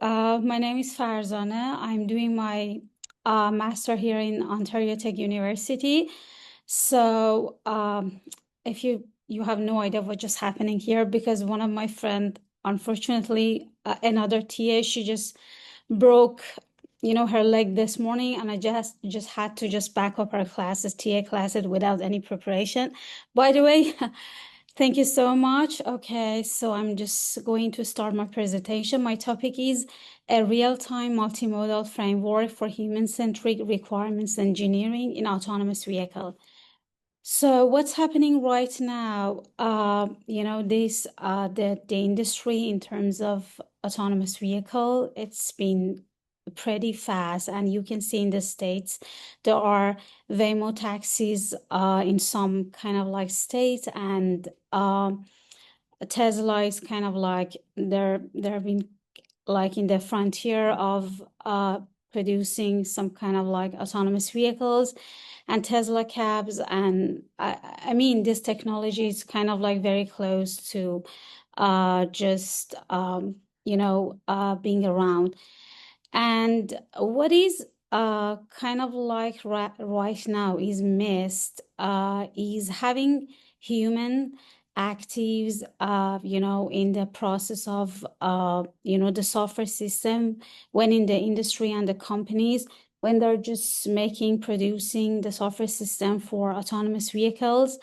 My name is Farzaneh. I'm doing my master here in Ontario Tech University. So, if you have no idea what just happening here, because one of my friend, unfortunately, another TA, she just broke, her leg this morning, and I just had to just back up her classes, TA classes, without any preparation. By the way, thank you so much. Okay, so I'm just going to start my presentation. My topic is a real-time multimodal framework for human-centric requirements engineering in autonomous vehicle. So what's happening right now? The industry in terms of autonomous vehicle, it's been pretty fast, and you can see in the States there are Waymo taxis in some kind of like states, and Tesla is kind of like they're been like in the frontier of producing some kind of like autonomous vehicles and Tesla cabs. And I mean, this technology is kind of like very close to just being around. And what is kind of like right now is missed is having human actives, in the process of, the software system, when in the industry and the companies, when they're just producing the software system for autonomous vehicles,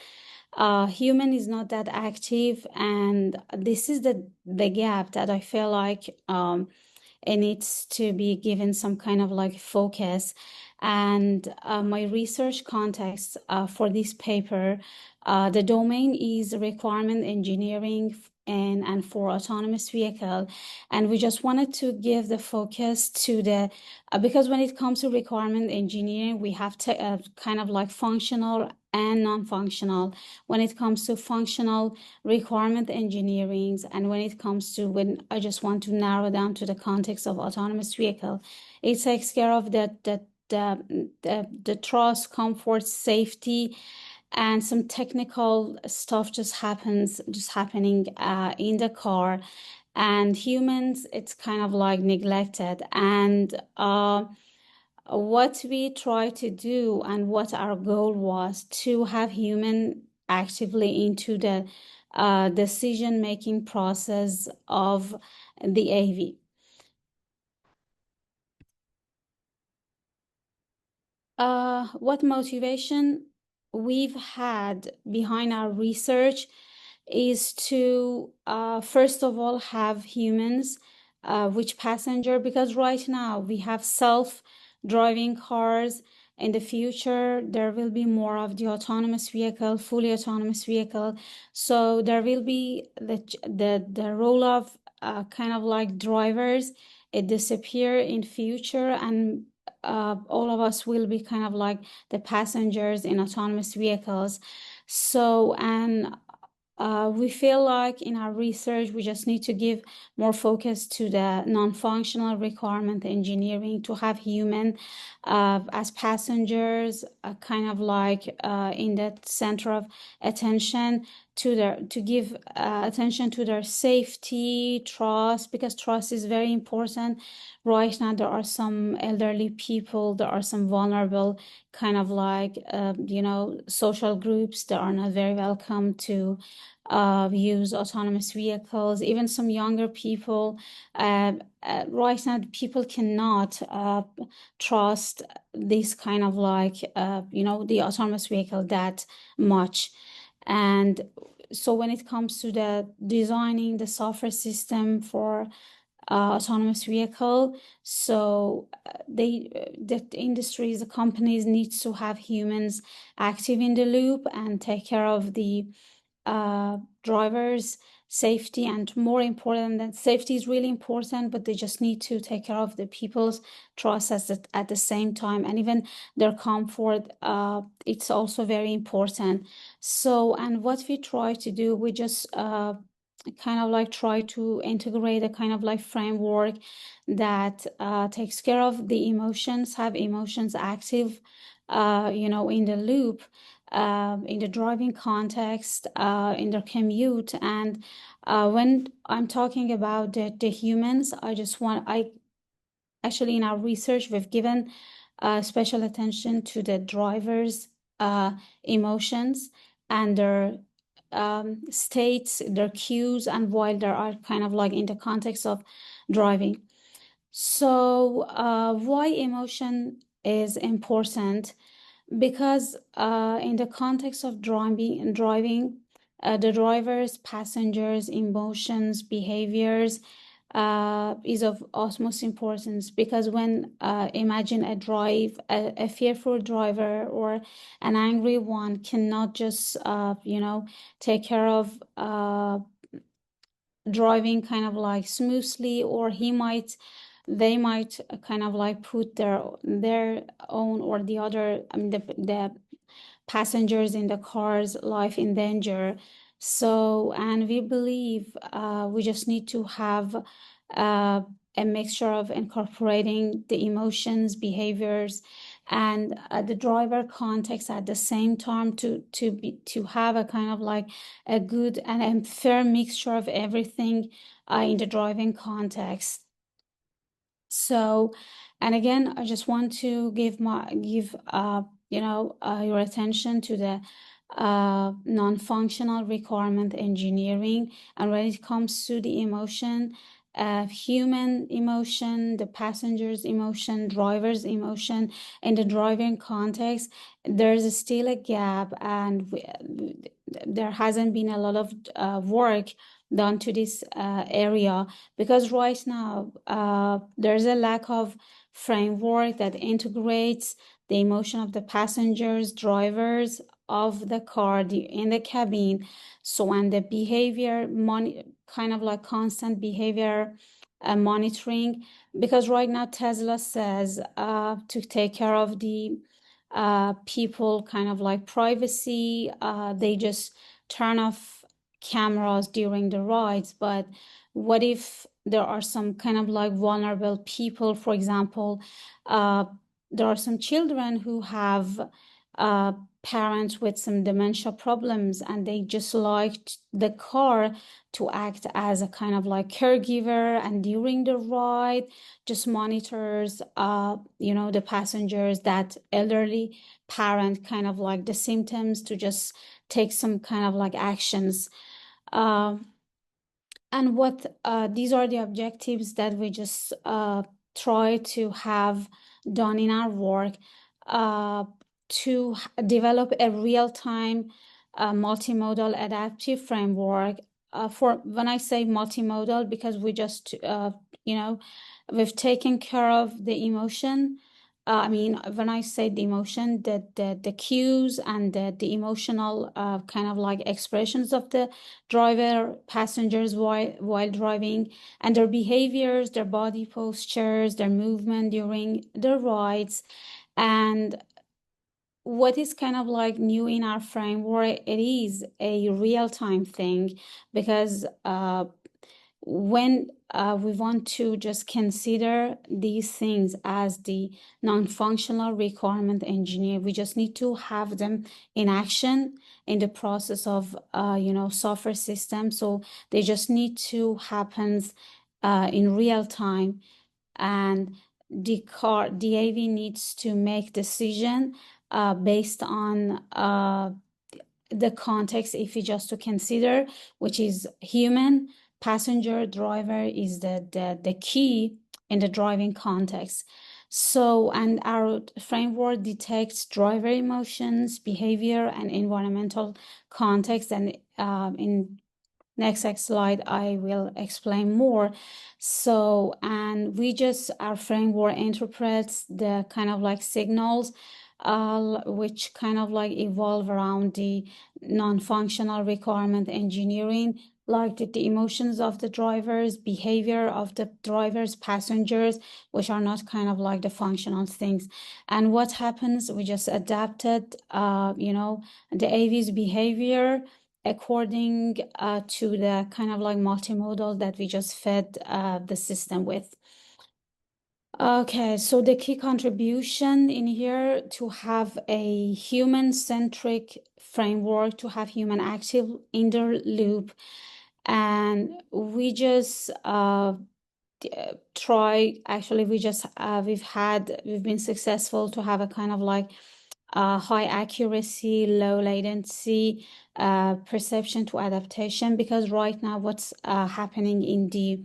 human is not that active. And this is the gap that I feel like, it needs to be given some kind of like focus. And my research context for this paper, the domain is requirement engineering and for autonomous vehicle. And we just wanted to give the focus to the, because when it comes to requirement engineering, we have to kind of like functional and non-functional. When it comes to functional requirement engineering, and when it comes to, when I just want to narrow down to the context of autonomous vehicle, it takes care of the trust, comfort, safety, and some technical stuff just happening in the car. And humans, it's kind of like neglected. And what we try to do and what our goal was to have human actively into the decision-making process of the AV. What motivation we've had behind our research is to, first of all, have humans, which passenger, because right now we have self-driving cars. In the future, there will be more of the autonomous vehicle, fully autonomous vehicle. So there will be the role of kind of like drivers, it disappear in future, and all of us will be kind of like the passengers in autonomous vehicles. So, and we feel like in our research, we just need to give more focus to the non-functional requirement engineering, to have human as passengers, kind of like in the center of attention, to give attention to their safety, trust, because trust is very important. Right now, there are some elderly people, there are some vulnerable kind of like, social groups that are not very welcome to use autonomous vehicles. Even some younger people, right now, people cannot trust this kind of like, the autonomous vehicle that much. And so when it comes to the designing the software system for autonomous vehicle, so the industries, the companies needs to have humans active in the loop and take care of the drivers' safety. And more important than safety is really important, but they just need to take care of the people's trust at the same time, and even their comfort. It's also very important. So, and what we try to do, we just kind of like try to integrate a kind of like framework that takes care of the emotions, have emotions active, in the loop. in the driving context, in their commute. And when I'm talking about the humans, actually in our research, we've given special attention to the drivers' emotions and their states, their cues, and while they are kind of like in the context of driving. So, why emotion is important? Because in the context of driving, the drivers, passengers, emotions, behaviors is of utmost importance. Because when imagine a fearful driver or an angry one cannot just take care of driving kind of like smoothly, or they might kind of like put their own or the other, I mean, the passengers in the car's life in danger. So, and we believe we just need to have a mixture of incorporating the emotions, behaviors, and the driver context at the same time to have a kind of like a good and a fair mixture of everything in the driving context. So, and again, I just want to give your attention to the non-functional requirement engineering. And when it comes to the emotion, human emotion, the passenger's emotion, driver's emotion, in the driving context, there's still a gap, and there hasn't been a lot of work done to this area, because right now there's a lack of framework that integrates the emotion of the passengers, drivers of the car in the cabin. So, and the behavior kind of like constant behavior monitoring, because right now Tesla says to take care of the people kind of like privacy, they just turn off cameras during the rides. But what if there are some kind of like vulnerable people? For example, there are some children who have parents with some dementia problems, and they just liked the car to act as a kind of like caregiver, and during the ride just monitors the passengers, that elderly parent, kind of like the symptoms, to just take some kind of like actions. And what these are the objectives that we just try to have done in our work, uh, to develop a real-time multimodal adaptive framework. For when I say multimodal, because we just we've taken care of the emotion. I mean, when I say the emotion, the cues and the emotional kind of like expressions of the driver, passengers while driving, and their behaviors, their body postures, their movement during the rides. And what is kind of like new in our framework, it is a real-time thing, because when we want to just consider these things as the non-functional requirement engineer, we just need to have them in action in the process of software system. So they just need to happen in real time, and the AV needs to make decision based on the context, if you just to consider, which is human, passenger, driver is the key in the driving context. So, and our framework detects driver emotions, behavior, and environmental context. And in next slide, I will explain more. So, and our framework interprets the kind of like signals which kind of like evolve around the non-functional requirement engineering, like the emotions of the drivers, behavior of the drivers, passengers, which are not kind of like the functional things. And what happens, we just adapted, the AV's behavior according to the kind of like multimodal that we just fed the system with. Okay, so the key contribution in here, to have a human-centric framework to have human active in the loop. And we just we've been successful to have a kind of like high accuracy, low latency perception to adaptation, because right now what's happening in the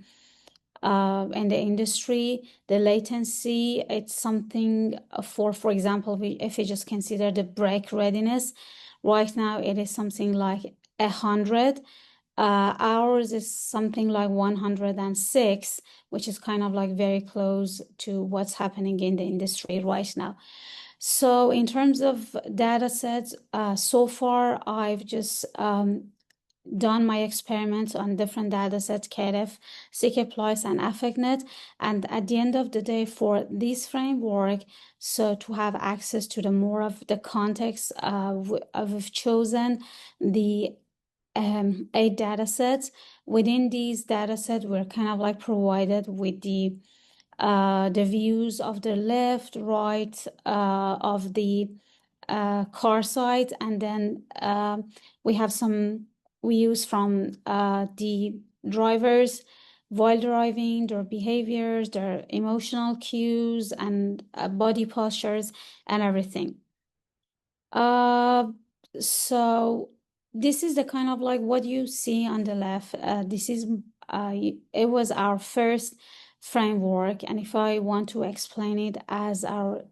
industry, the latency, it's something for example, if we just consider the brake readiness, right now it is something like 100. Ours is something like 106, which is kind of like very close to what's happening in the industry right now. So in terms of data sets, so far I've just done my experiments on different data sets, KRF, CK+, and AffectNet. And at the end of the day, for this framework, so to have access to the more of the context, we've chosen the 8 data sets. Within these data sets, we're kind of like provided with the views of the left, right, of the car side, and then we use from the drivers while driving, their behaviors, their emotional cues, and body postures, and everything. So this is the kind of like what you see on the left. It was our first framework, and if I want to explain it as our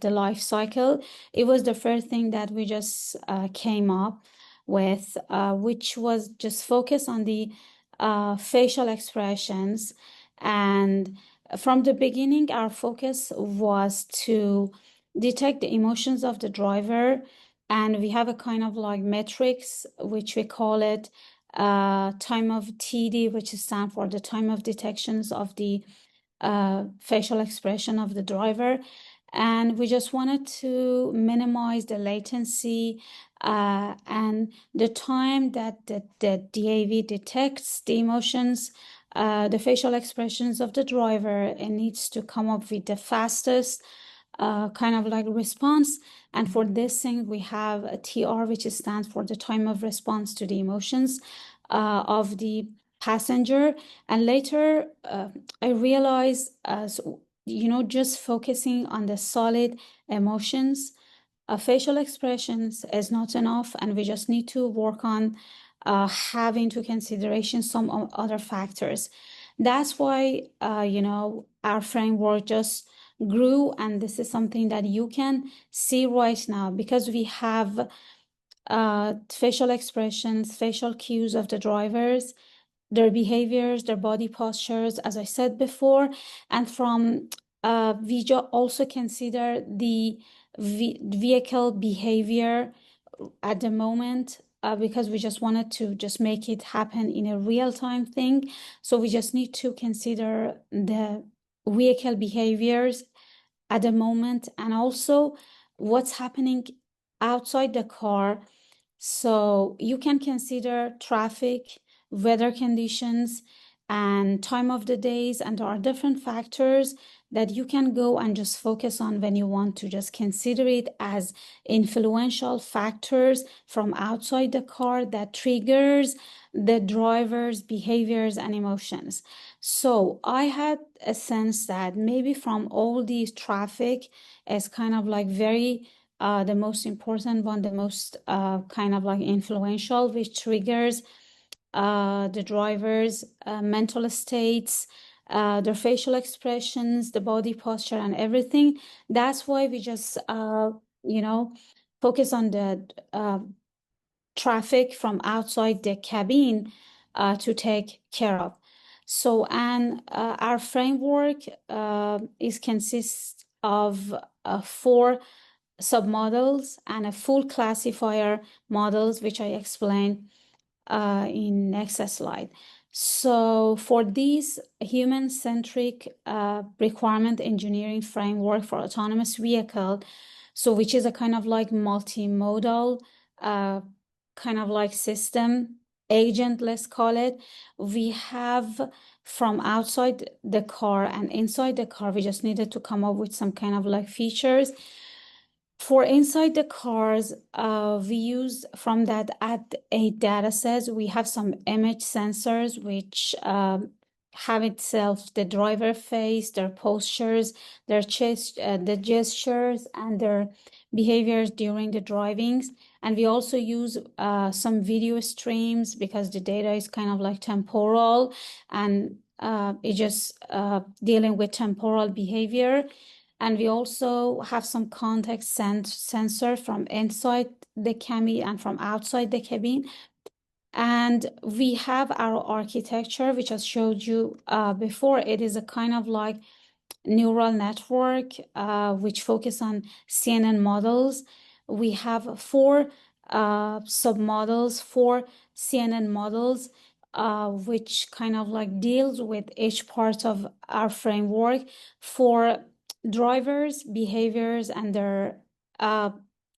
the life cycle, it was the first thing that we just came up with, which was just focus on the facial expressions. And from the beginning, our focus was to detect the emotions of the driver, and we have a kind of like metrics, which we call it time of TD, which stands for the time of detections of the facial expression of the driver. And we just wanted to minimize the latency and the time that the DAV detects the emotions, the facial expressions of the driver. It needs to come up with the fastest kind of like response. And for this thing, we have a TR, which stands for the time of response to the emotions of the passenger. And later, I realized, just focusing on the solid emotions, facial expressions is not enough, and we just need to work on having to consideration some other factors. That's why, our framework just grew, and this is something that you can see right now, because we have facial expressions, facial cues of the drivers, their behaviors, their body postures, as I said before. And from we also consider the vehicle behavior at the moment, because we just wanted to just make it happen in a real-time thing. So we just need to consider the vehicle behaviors at the moment, and also what's happening outside the car. So you can consider traffic, weather conditions, and time of the days, and there are different factors that you can go and just focus on when you want to just consider it as influential factors from outside the car that triggers the driver's behaviors and emotions. So I had a sense that maybe from all these, traffic is kind of like very the most important one, the most kind of like influential, which triggers the driver's mental states, their facial expressions, the body posture, and everything. That's why we just, focus on the traffic from outside the cabin to take care of. So, and our framework consists of 4 submodels and a full classifier models, which I explain in next slide. So for these human-centric requirement engineering framework for autonomous vehicle, so which is a kind of like multimodal kind of like system agent, let's call it, we have from outside the car and inside the car, we just needed to come up with some kind of like features. For inside the cars, we use from that at a data set, we have some image sensors which have itself the driver face, their postures, their chest, the gestures, and their behaviors during the drivings. And we also use some video streams because the data is kind of like temporal and it just dealing with temporal behavior. And we also have some context sensor from inside the cabin and from outside the cabin. And we have our architecture, which I showed you before. It is a kind of like neural network, which focus on CNN models. We have four submodels, four CNN models, which kind of like deals with each part of our framework for drivers' behaviors and their uh,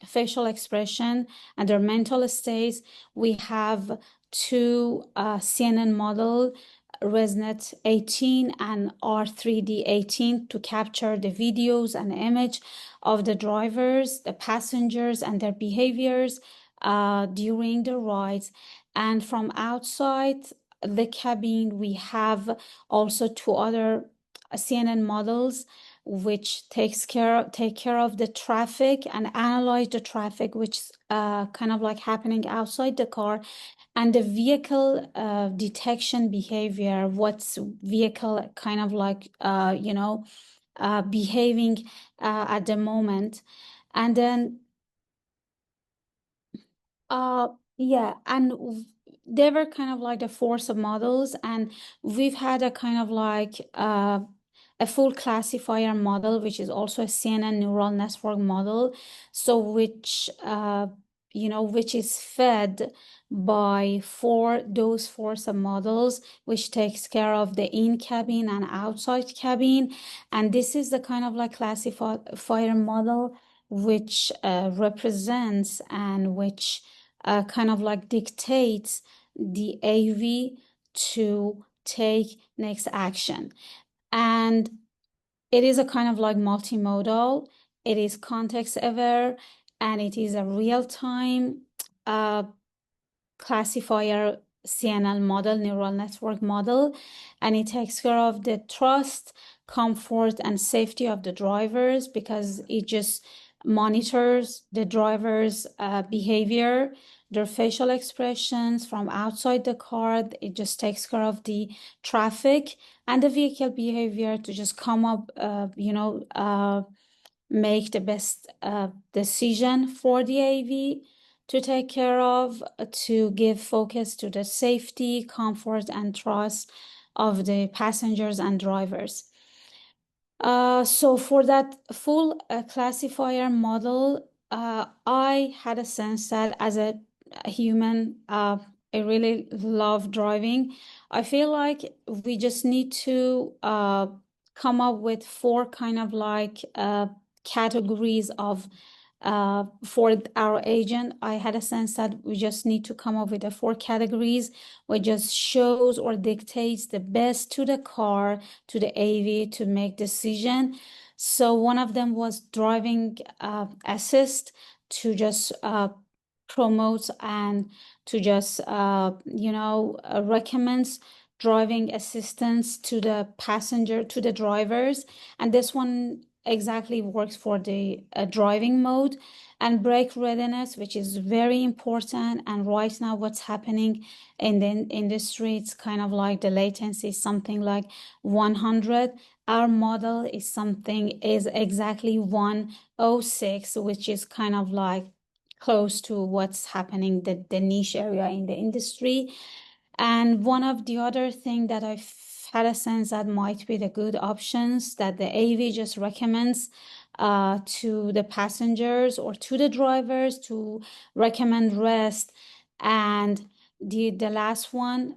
facial expression and their mental states. We have two CNN model, ResNet 18 and R3D 18, to capture the videos and image of the drivers, the passengers, and their behaviors during the rides. And from outside the cabin, we have also two other CNN models which take care of the traffic and analyze the traffic which kind of like happening outside the car, and the vehicle detection behavior, what's vehicle kind of like behaving at the moment. And then uh, yeah, and they were kind of like the four submodels, and we've had a kind of like a full classifier model, which is also a CNN neural network model. So which which is fed by those four submodels, which takes care of the in-cabin and outside cabin. And this is the kind of like classifier model which represents and which kind of like dictates the AV to take next action. And it is a kind of like multimodal, it is context aware, and it is a real-time uh, classifier CNL model, neural network model, and it takes care of the trust, comfort, and safety of the drivers because it just monitors the driver's behavior, their facial expressions from outside the car. It just takes care of the traffic and the vehicle behavior to just come up, make the best decision for the AV to take care of, to give focus to the safety, comfort, and trust of the passengers and drivers. So for that full classifier model, I had a sense that as a human, I really love driving. I feel like we just need to come up with four kind of like categories of for our agent. I had a sense that we just need to come up with the four categories which just shows or dictates the best to the car, to the AV to make decision. So one of them was driving assist to just promote and to just recommends driving assistance to the passenger, to the drivers. And this one exactly works for the driving mode. And brake readiness, which is very important. And right now what's happening in the industry, it's kind of like the latency is something like 100. Our model is exactly 106, which is kind of like close to what's happening, the niche area in the industry. And one of the other thing that I've had a sense that might be the good options that the AV just recommends to the passengers or to the drivers to recommend rest. And the last one,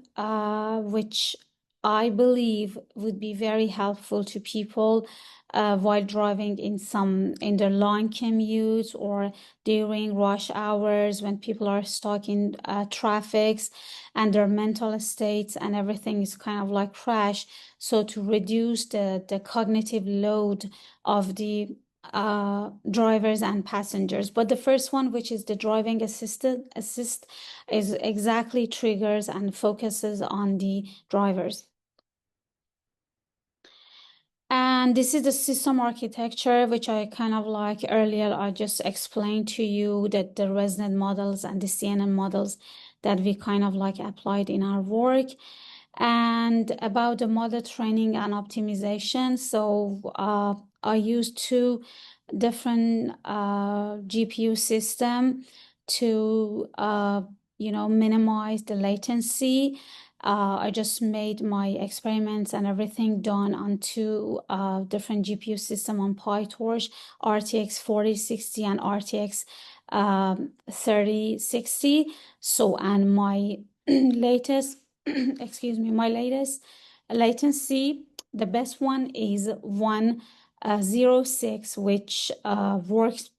which I believe would be very helpful to people while driving in their long commutes or during rush hours when people are stuck in traffics and their mental states and everything is kind of like crash. So to reduce the cognitive load of the drivers and passengers. But the first one, which is the driving assist, is exactly triggers and focuses on the drivers. And this is the system architecture, which I kind of like earlier, I just explained to you that the ResNet models and the CNN models that we kind of like applied in our work. And about the model training and optimization. So I used two different GPU system to minimize the latency. I just made my experiments and everything done on two different GPU system on PyTorch, RTX 4060 and RTX 3060. So, and my latest, excuse me, my latest latency, the best one is 106, which works,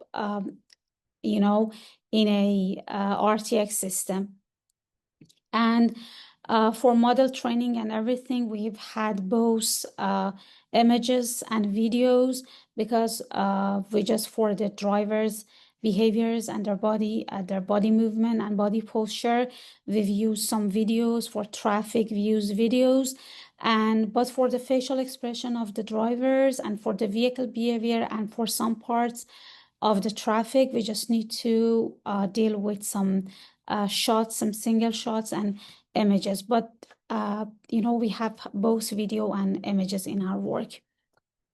in a RTX system. And for model training and everything, we've had both images and videos because we just for the drivers' behaviors and their body movement and body posture, we've used some videos for traffic views videos. But for the facial expression of the drivers and for the vehicle behavior and for some parts of the traffic, we just need to deal with some shots, some single shots and images. But we have both video and images in our work.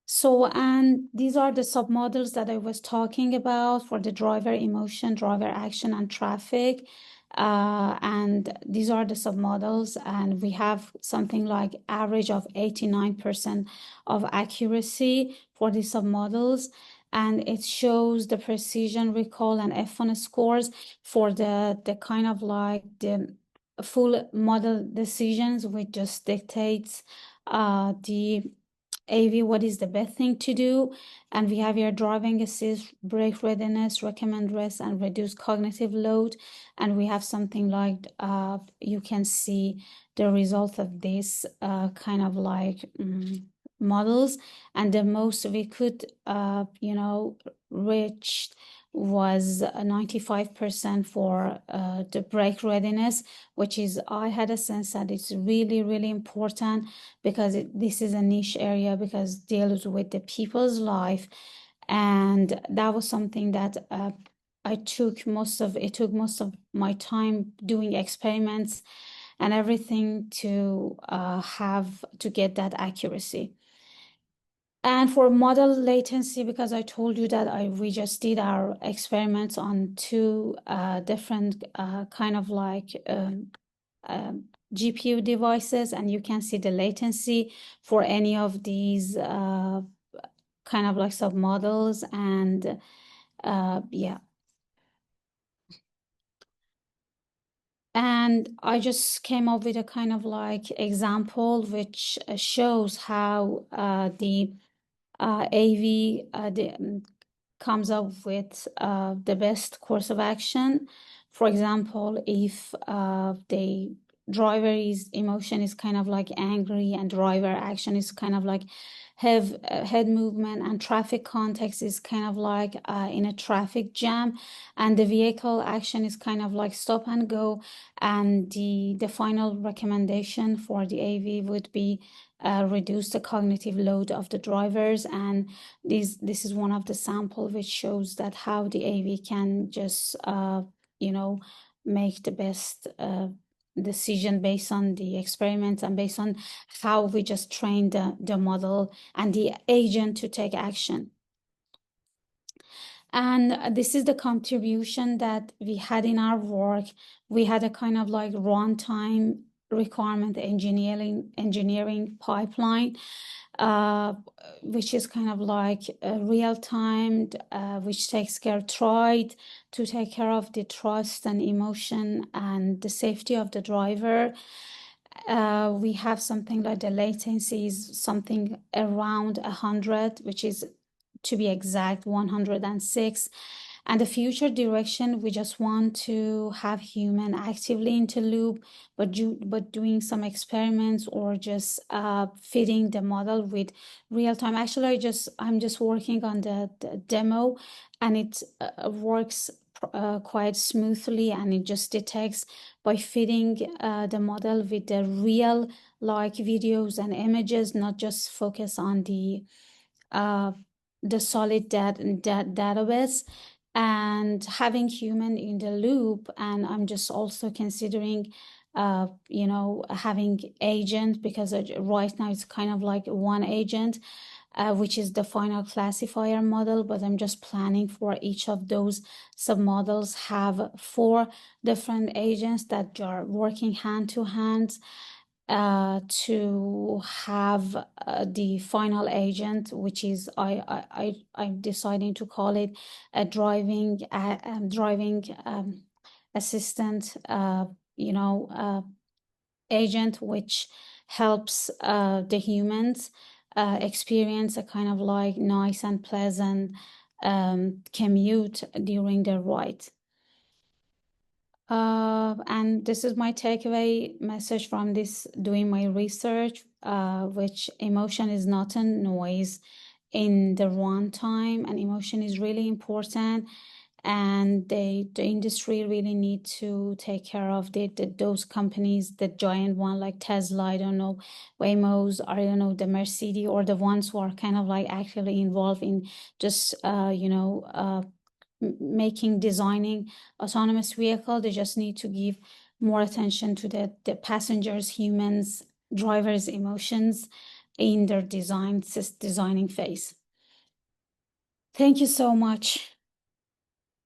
So, and these are the submodels that I was talking about for the driver emotion, driver action, and traffic. And these are the submodels, and we have something like average of 89% of accuracy for the submodels. And it shows the precision, recall, and F1 scores for the kind of like the full model decisions, which just dictates the AV, what is the best thing to do? And we have your driving assist, brake readiness, recommend rest, and reduce cognitive load. And we have something like you can see the result of this kind of like models. And the most we could, reach was 95% for the brake readiness, which is, I had a sense that it's really, really important because this is a niche area because it deals with the people's life. And that was something that it took most of my time doing experiments and everything to have to get that accuracy. And for model latency, because I told you that we just did our experiments on two different kind of like GPU devices, and you can see the latency for any of these kind of like submodels. And yeah. And I just came up with a kind of like example which shows how the AV comes up with the best course of action. For example, if the driver's emotion is kind of like angry and driver action is kind of like have head movement and traffic context is kind of like in a traffic jam, and the vehicle action is kind of like stop and go, and the final recommendation for the AV would be reduce the cognitive load of the drivers. And this is one of the sample which shows that how the AV can just make the best decision based on the experiments and based on how we just train the model and the agent to take action. And this is the contribution that we had in our work. We had a kind of like runtime requirement engineering pipeline, which is kind of like real time, which takes care, tried to take care of the trust and emotion and the safety of the driver. We have something like the latency is something around 100, which is, to be exact, 106. And the future direction, we just want to have human actively into loop, but doing some experiments or just fitting the model with real time. Actually, I'm just working on the demo, and it works quite smoothly, and it just detects by fitting the model with the real like videos and images, not just focus on the solid database, and having human in the loop. And I'm just also considering having agent, because right now it's kind of like one agent, which is the final classifier model, but I'm just planning for each of those submodels have 4 different agents that are working hand to hand to have the final agent, which is I'm deciding to call it a driving assistant, agent, which helps the humans experience a kind of like nice and pleasant commute during their ride. And this is my takeaway message from this doing my research, which emotion is not a noise in the runtime, and emotion is really important. And the industry really need to take care of those companies, the giant one like Tesla, I don't know, Waymo's, or I don't know, the Mercedes, or the ones who are kind of like actually involved in just designing autonomous vehicle. They just need to give more attention to the passengers, humans, drivers' emotions in their designing phase. Thank you so much.